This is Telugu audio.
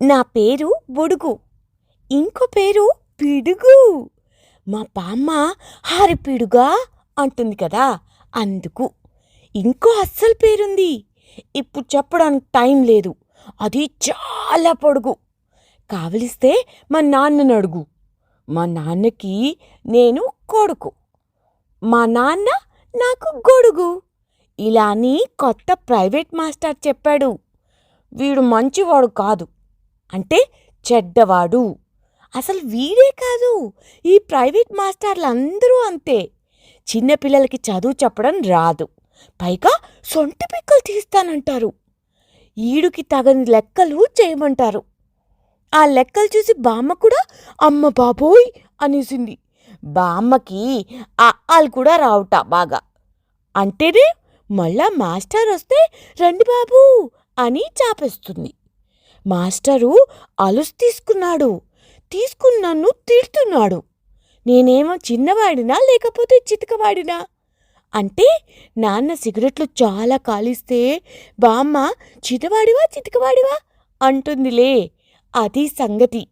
నా పేరు బుడుగు. ఇంకో పేరు పిడుగు. మా బామ్మ హారిపిడుగా అంటుంది కదా, అందుకు. ఇంకో అస్సలు పేరుంది, ఇప్పుడు చెప్పడానికి టైం లేదు. అది చాలా పొడుగు. కావలిస్తే మా నాన్నను అడుగు. మా నాన్నకి నేను కొడుకు, మా నాన్న నాకు గొడుగు. ఇలా అని కొత్త ప్రైవేట్ మాస్టర్ చెప్పాడు. వీడు మంచివాడు కాదు, అంటే చెడ్డవాడు. అసలు వీడే కాదు, ఈ ప్రైవేట్ మాస్టర్లందరూ అంతే. చిన్నపిల్లలకి చదువు చెప్పడం రాదు, పైగా సొంటి పిక్కలు తీస్తానంటారు. ఈడుకి తగని లెక్కలు చేయమంటారు. ఆ లెక్కలు చూసి బామ్మ కూడా అమ్మ బాబోయ్ అనేసింది. బామ్మకి ఆలు కూడా రావుట బాగా. అంటేనే మళ్ళా మాస్టర్ వస్తే రండి బాబూ అని చాపేస్తుంది. మాస్టరు అలుసు తీసుకుని నన్ను తిడుతున్నాడు. నేనేమో చిన్నవాడినా లేకపోతే చితకవాడినా? అంటే నాన్న సిగరెట్లు చాలా కాలిస్తే బామ్మ చితవాడివా చితకవాడివా అంటుందిలే. అది సంగతి.